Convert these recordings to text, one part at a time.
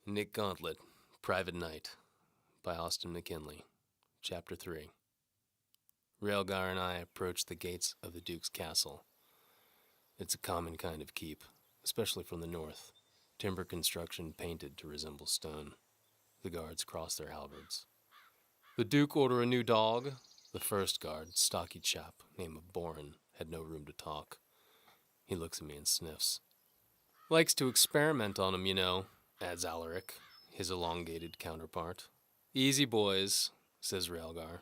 Nick Gauntlet, Private Knight, by Austin McKinley. Chapter 3. Raelgar and I approached the gates of the Duke's castle. It's a common kind of keep, especially from the north. Timber construction painted to resemble stone. The guards cross their halberds. The Duke order a new dog. The first guard, stocky chap, name of Boren, had no room to talk. He looks at me and sniffs. Likes to experiment on him, you know, adds Alaric, his elongated counterpart. Easy, boys, says Raelgar.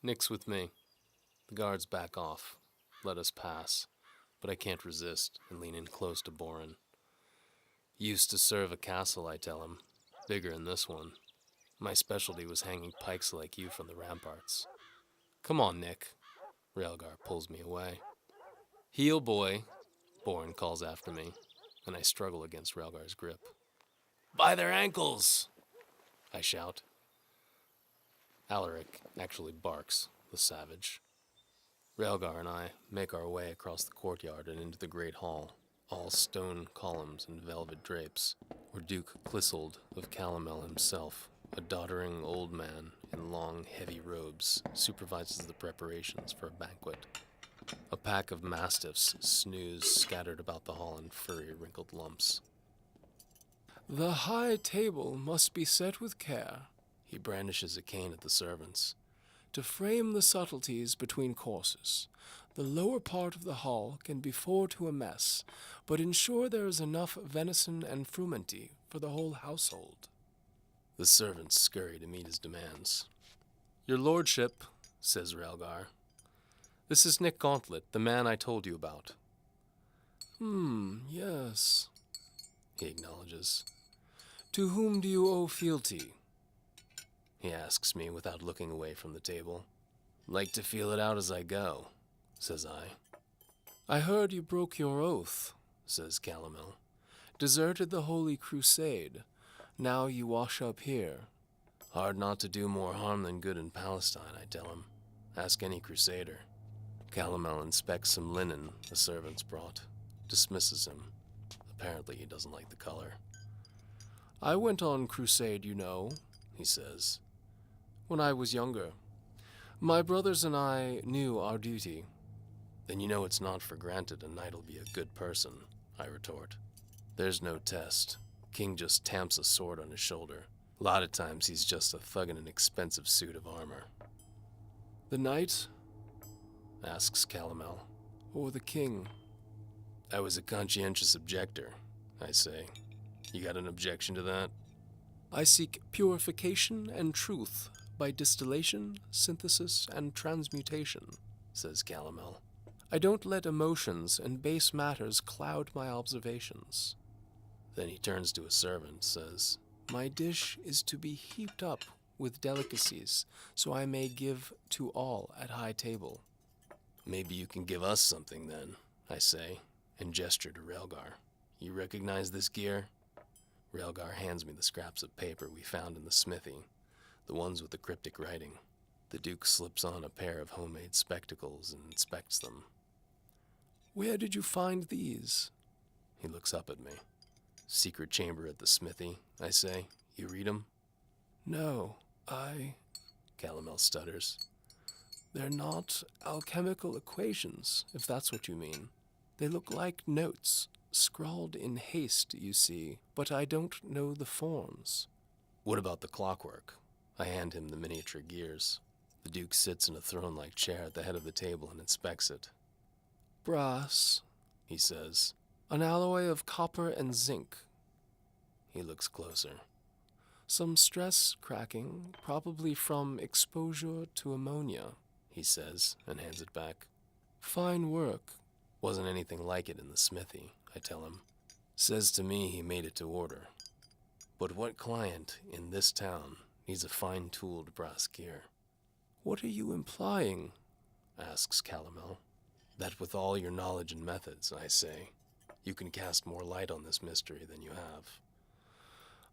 Nick's with me. The guards back off, let us pass, but I can't resist and lean in close to Boren. Used to serve a castle, I tell him, bigger than this one. My specialty was hanging pikes like you from the ramparts. Come on, Nick. Raelgar pulls me away. Heel, boy, Boren calls after me, and I struggle against Raelgar's grip. By their ankles, I shout. Alaric actually barks, the savage. Raelgar and I make our way across the courtyard and into the great hall, all stone columns and velvet drapes, where Duke Clissold of Calomel himself, a doddering old man in long, heavy robes, supervises the preparations for a banquet. A pack of mastiffs snooze scattered about the hall in furry, wrinkled lumps. The high table must be set with care, He brandishes a cane at the servants. to frame the subtleties between courses. The lower part of the hall can be full to a mess, but ensure there is enough venison and frumenty for the whole household. The servants scurry to meet his demands. Your lordship, says Raelgar. This is Nick Gauntlet, the man I told you about. Yes. He acknowledges. To whom do you owe fealty? He asks me without looking away from the table. Like to feel it out as I go, says I. I heard you broke your oath, Says Calomel. deserted the Holy Crusade. Now you wash up here. Hard not to do more harm than good in Palestine, I tell him. Ask any crusader. Calomel inspects some linen the servants brought, dismisses him. Apparently he doesn't like the color. I went on crusade, you know, He says. when I was younger. My brothers and I knew our duty. Then you know it's not for granted a knight'll be a good person, I retort. There's no test. King just tamps a sword on his shoulder. A lot of times he's just a thug in an expensive suit of armor. The knight Asks Calomel. or the king? I was a conscientious objector, I say. You got an objection to that? I seek purification and truth by distillation, synthesis, and transmutation, Says Calomel. I don't let emotions and base matters cloud my observations. Then he turns to a servant, says, My dish is to be heaped up with delicacies, so I may give to all at high table. Maybe you can give us something then, I say, and gesture to Raelgar. You recognize this gear? Raelgar hands me the scraps of paper we found in the smithy, the ones with the cryptic writing. The Duke slips on a pair of homemade spectacles and inspects them. Where did you find these? He looks up at me. Secret chamber at the smithy, I say. You read 'em? No, Calomel stutters. they're not alchemical equations, if that's what you mean. They look like notes, scrawled in haste, you see, but I don't know the forms. What about the clockwork? I hand him the miniature gears. The Duke sits in a throne-like chair at the head of the table and inspects it. Brass, He says. an alloy of copper and zinc. He looks closer. Some stress cracking, probably from exposure to ammonia. He says, and hands it back. Fine work. Wasn't anything like it in the smithy, I tell him. Says to me he made it to order. But what client in this town needs a fine-tooled brass gear? What are you implying? Asks Calomel. That with all your knowledge and methods, I say, you can cast more light on this mystery than you have.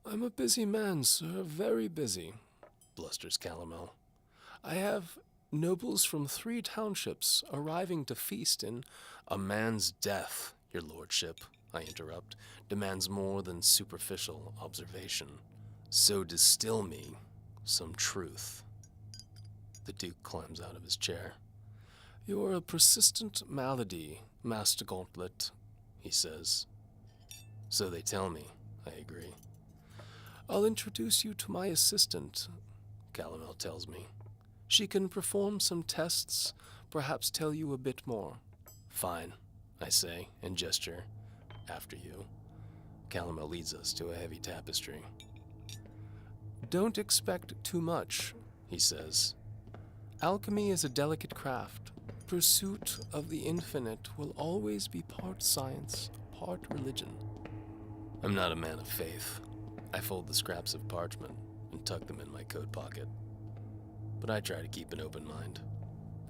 I'm a busy man, sir, very busy. Blusters Calomel. I have nobles from 3 townships arriving to feast in A man's death, your lordship, I interrupt, demands more than superficial observation. So distill me some truth. The Duke climbs out of his chair. You're a persistent malady, Master Gauntlet, he says. So they tell me, I agree. I'll introduce you to my assistant, Calomel tells me. She can perform some tests, perhaps tell you a bit more. Fine, I say, and gesture. After you. Calomel leads us to a heavy tapestry. Don't expect too much, he says. Alchemy is a delicate craft. Pursuit of the infinite will always be part science, part religion. I'm not a man of faith. I fold the scraps of parchment and tuck them in my coat pocket. But I try to keep an open mind.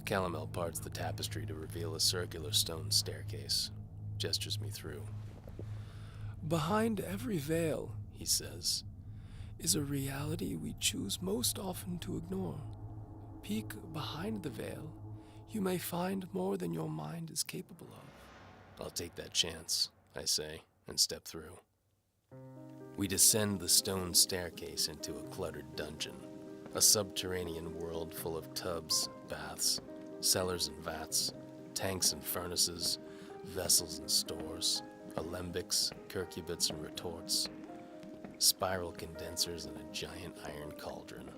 Calomel parts the tapestry to reveal a circular stone staircase, gestures me through. Behind every veil, He says, is a reality we choose most often to ignore. Peek behind the veil, you may find more than your mind is capable of. I'll take that chance, I say, and step through. We descend the stone staircase into a cluttered dungeon, a subterranean world full of tubs, baths, cellars and vats, tanks and furnaces, vessels and stores, alembics, curcubits and retorts, spiral condensers and a giant iron cauldron.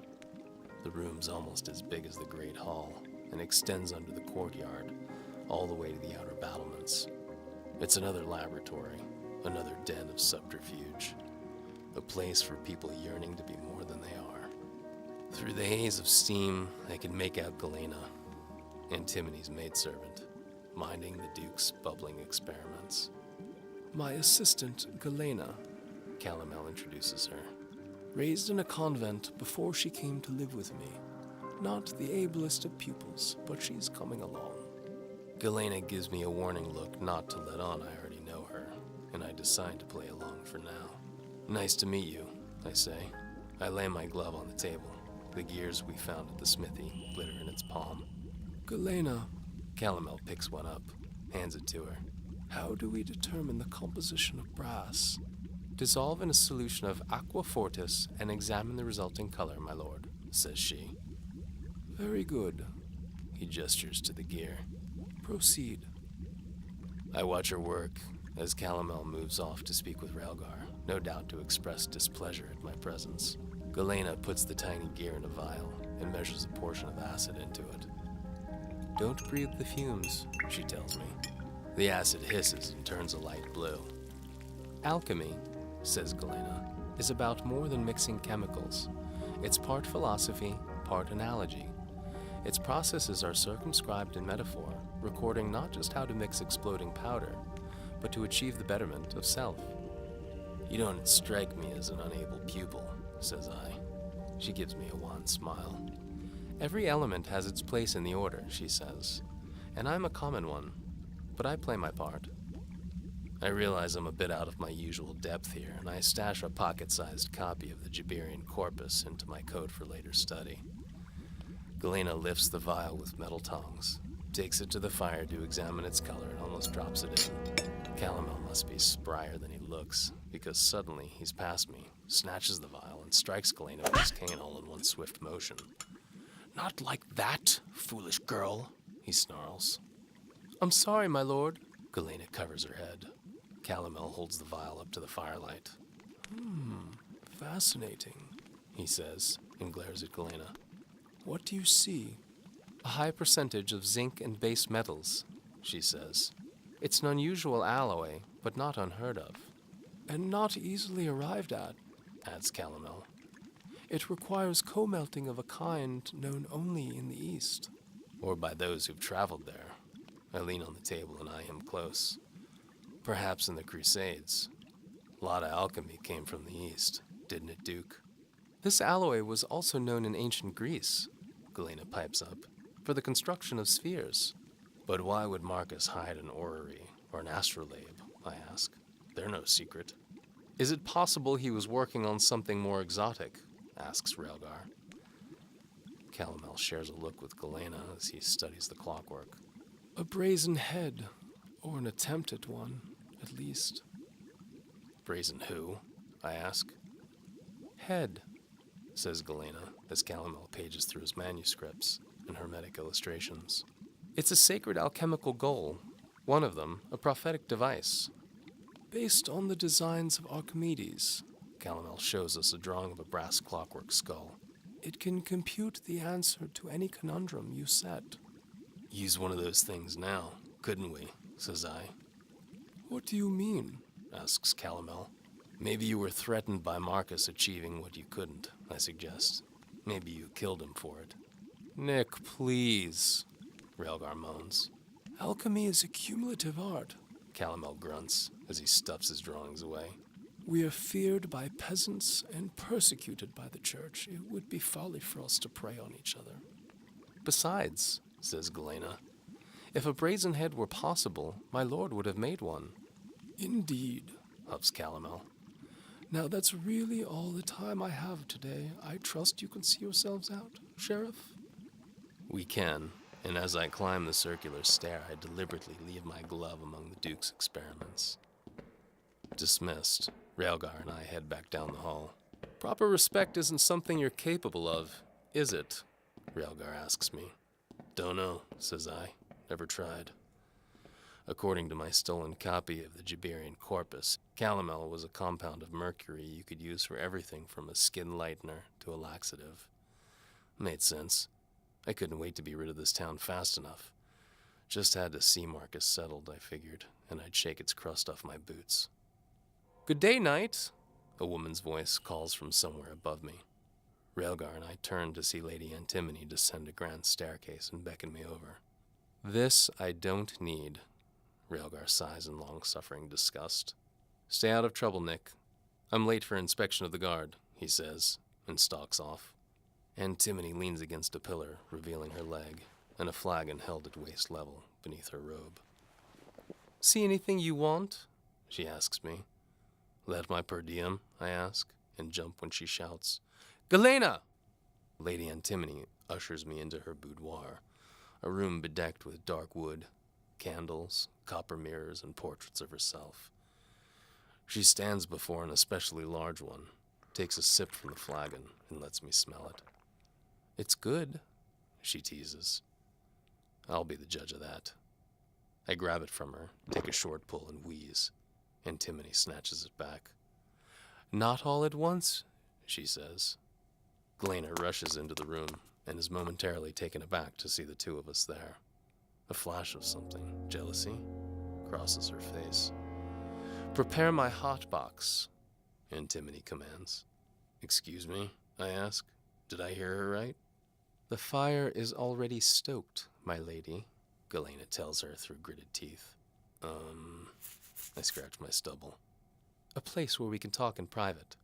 The room's almost as big as the Great Hall and extends under the courtyard, all the way to the outer battlements. It's another laboratory, another den of subterfuge, a place for people yearning to be more than they are. Through the haze of steam, I can make out Galena, Antimone's maidservant, minding the Duke's bubbling experiments. My assistant, Galena, Calomel introduces her. raised in a convent before she came to live with me. Not the ablest of pupils, but she's coming along. Galena gives me a warning look not to let on I already know her, and I decide to play along for now. Nice to meet you, I say. I lay my glove on the table. The gears we found at the smithy glitter in its palm. Galena, Calomel picks one up, hands it to her. how do we determine the composition of brass? Dissolve in a solution of aqua fortis and examine the resulting color, my lord, says she. Very good. He gestures to the gear. Proceed. I watch her work as Calomel moves off to speak with Raelgar, no doubt to express displeasure at my presence. Galena puts the tiny gear in a vial and measures a portion of acid into it. Don't breathe the fumes, she tells me. The acid hisses and turns a light blue. Alchemy, says Galena, is about more than mixing chemicals. It's part philosophy, part analogy. Its processes are circumscribed in metaphor, recording not just how to mix exploding powder, but to achieve the betterment of self. You don't strike me as an unable pupil, says I. She gives me a wan smile. Every element has its place in the order, she says, and I'm a common one, but I play my part. I realize I'm a bit out of my usual depth here, and I stash a pocket-sized copy of the Jabirian corpus into my coat for later study. Galena lifts the vial with metal tongs, takes it to the fire to examine its color, and almost drops it in. Calomel must be sprier than he looks, because suddenly he's past me, snatches the vial, and strikes Galena with his cane all in one swift motion. "Not like that, foolish girl," he snarls. "I'm sorry, my lord." Galena covers her head. Calomel holds the vial up to the firelight. Fascinating. He says, and glares at Galena. What do you see? A high percentage of zinc and base metals, she says. It's an unusual alloy, but not unheard of, And not easily arrived at. adds Calomel. It requires co-melting of a kind known only in the East. Or by those who've traveled there. I lean on the table and eye him close. Perhaps in the Crusades. A lot of alchemy came from the East, didn't it, Duke? This alloy was also known in ancient Greece, Galena pipes up, for the construction of spheres. But why would Marcus hide an orrery or an astrolabe, I ask. They're no secret. Is it possible he was working on something more exotic, asks Raelgar. Calomel shares a look with Galena as he studies the clockwork. A brazen head, or an attempt at one, at least. Brazen who? I ask. Head, Says Galena as Calomel pages through his manuscripts and hermetic illustrations. It's a sacred alchemical goal. One of them, a prophetic device. based on the designs of Archimedes. Calomel shows us a drawing of a brass clockwork skull. It can compute the answer to any conundrum you set. Use one of those things now, couldn't we? Says I. What do you mean? Asks Calomel. Maybe you were threatened by Marcus achieving what you couldn't, I suggest. Maybe you killed him for it. Nick, please. Raelgar moans. Alchemy is a cumulative art. Calomel grunts as he stuffs his drawings away. We are feared by peasants and persecuted by the church. It would be folly for us to prey on each other. Besides, says Galena, if a brazen head were possible, my lord would have made one. Indeed. Huffs Calomel. Now that's really all the time I have today. I trust you can see yourselves out, Sheriff? We can, and as I climb the circular stair, I deliberately leave my glove among the Duke's experiments. Dismissed, Raelgar and I head back down the hall. Proper respect isn't something you're capable of, is it? Raelgar asks me. Don't know, says I. Never tried. According to my stolen copy of the Jiberian Corpus, calomel was a compound of mercury you could use for everything from a skin lightener to a laxative. Made sense. I couldn't wait to be rid of this town fast enough. Just had to see Marcus settled, I figured, and I'd shake its crust off my boots. Good day, knight, a woman's voice calls from somewhere above me. Raelgar and I turned to see Lady Antimony descend a grand staircase and beckon me over. This I don't need, Raelgar sighs in long-suffering disgust. Stay out of trouble, Nick. I'm late for inspection of the guard, he says, and stalks off. Antimony leans against a pillar, revealing her leg, and a flagon held at waist level beneath her robe. See anything you want? She asks me. That my per diem? I ask, and jump when she shouts, Galena! Lady Antimony ushers me into her boudoir, a room bedecked with dark wood, candles, copper mirrors, and portraits of herself. She stands before an especially large one, takes a sip from the flagon, and lets me smell it. It's good, she teases. I'll be the judge of that. I grab it from her, take a short pull, and wheeze. Antimony snatches it back. Not all at once, she says. Galena rushes into the room and is momentarily taken aback to see the two of us there. A flash of something, jealousy, crosses her face. Prepare my hot box, Antimony commands. Excuse me, I ask. Did I hear her right? The fire is already stoked, my lady, Galena tells her through gritted teeth. I scratch my stubble. A place where we can talk in private.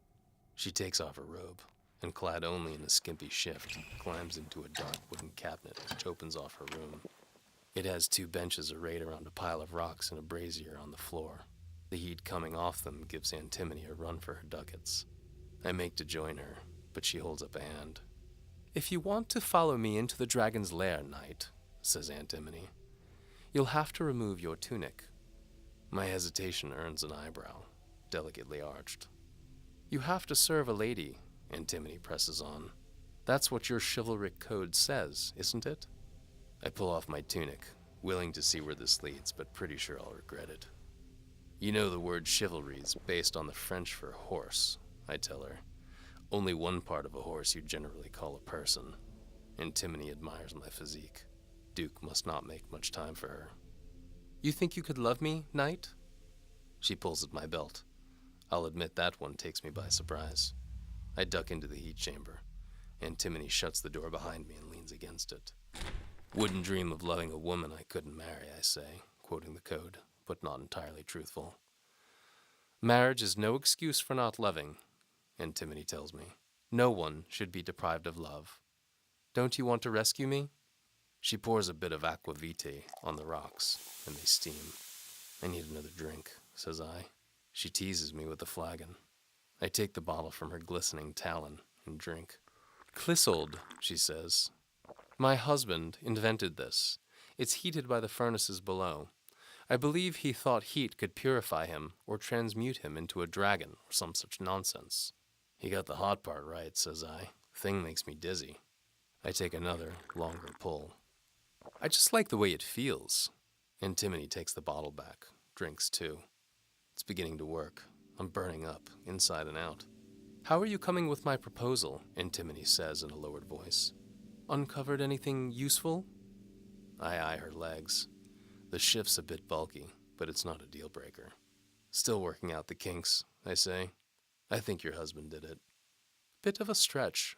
She takes off her robe, and clad only in a skimpy shift, climbs into a dark wooden cabinet which opens off her room. It has 2 benches arrayed around a pile of rocks and a brazier on the floor. The heat coming off them gives Antimony a run for her ducats. I make to join her, but she holds up a hand. If you want to follow me into the dragon's lair, knight, says Antimony, you'll have to remove your tunic. My hesitation earns an eyebrow, delicately arched. You have to serve a lady, Antimony presses on. That's what your chivalric code says, isn't it? I pull off my tunic, willing to see where this leads, but pretty sure I'll regret it. You know the word chivalry's based on the French for horse, I tell her. Only one part of a horse you generally call a person. Antimony admires my physique. Duke must not make much time for her. You think you could love me, knight? She pulls at my belt. I'll admit that one takes me by surprise. I duck into the heat chamber. Antimony shuts the door behind me and leans against it. Wouldn't dream of loving a woman I couldn't marry, I say, quoting the code, but not entirely truthful. Marriage is no excuse for not loving, Antimony tells me. No one should be deprived of love. Don't you want to rescue me? She pours a bit of aqua vitae on the rocks, and they steam. I need another drink, says I. She teases me with the flagon. I take the bottle from her glistening talon and drink. Clissold, she says. My husband invented this. It's heated by the furnaces below. I believe he thought heat could purify him or transmute him into a dragon or some such nonsense. He got the hot part right, says I. Thing makes me dizzy. I take another, longer pull. I just like the way it feels. Antimony takes the bottle back, drinks too. It's beginning to work. I'm burning up, inside and out. How are you coming with my proposal? Antimony says in a lowered voice. Uncovered anything useful? I eye her legs. The shift's a bit bulky, but it's not a deal breaker. Still working out the kinks, I say. I think your husband did it. Bit of a stretch.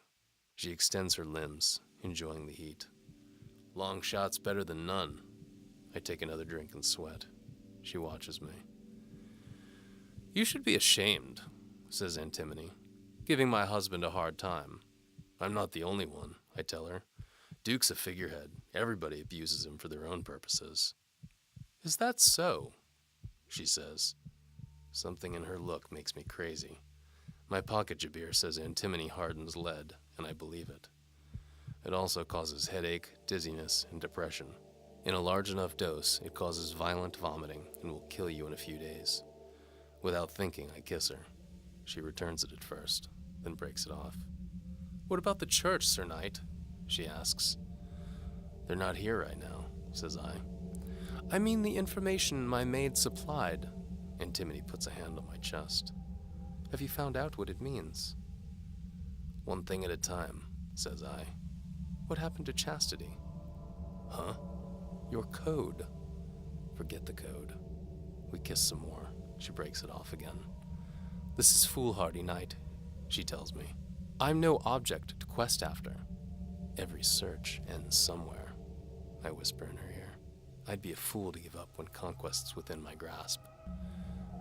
She extends her limbs, enjoying the heat. Long shot's better than none. I take another drink and sweat. She watches me. You should be ashamed, says Antimony, giving my husband a hard time. I'm not the only one, I tell her. Duke's a figurehead. Everybody abuses him for their own purposes. Is that so? She says. Something in her look makes me crazy. My pocket jabir says antimony hardens lead, and I believe it. It also causes headache, dizziness, and depression. In a large enough dose, it causes violent vomiting and will kill you in a few days. Without thinking, I kiss her. She returns it at first, then breaks it off. What about the church, Sir Knight? She asks. They're not here right now, says I. I mean the information my maid supplied. Antimony puts a hand on my chest. Have you found out what it means? One thing at a time, says I. What happened to chastity? Huh? Your code. Forget the code. We kiss some more. She breaks it off again. This is foolhardy night, she tells me. I'm no object to quest after. Every search ends somewhere, I whisper in her ear. I'd be a fool to give up when conquest's within my grasp.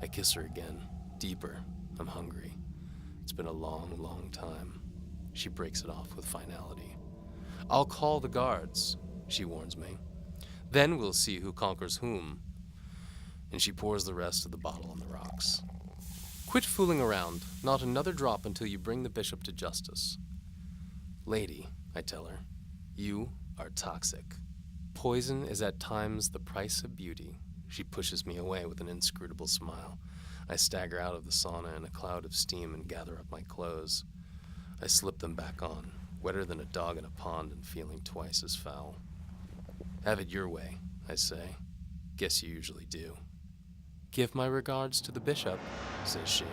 I kiss her again, deeper. I'm hungry. It's been a long, long time. She breaks it off with finality. I'll call the guards, she warns me. Then we'll see who conquers whom. And she pours the rest of the bottle on the rocks. Quit fooling around. Not another drop until you bring the bishop to justice. Lady, I tell her, you are toxic. Poison is at times the price of beauty. She pushes me away with an inscrutable smile. I stagger out of the sauna in a cloud of steam and gather up my clothes. I slip them back on, wetter than a dog in a pond and feeling twice as foul. Have it your way, I say. Guess you usually do. Give my regards to the bishop, says she.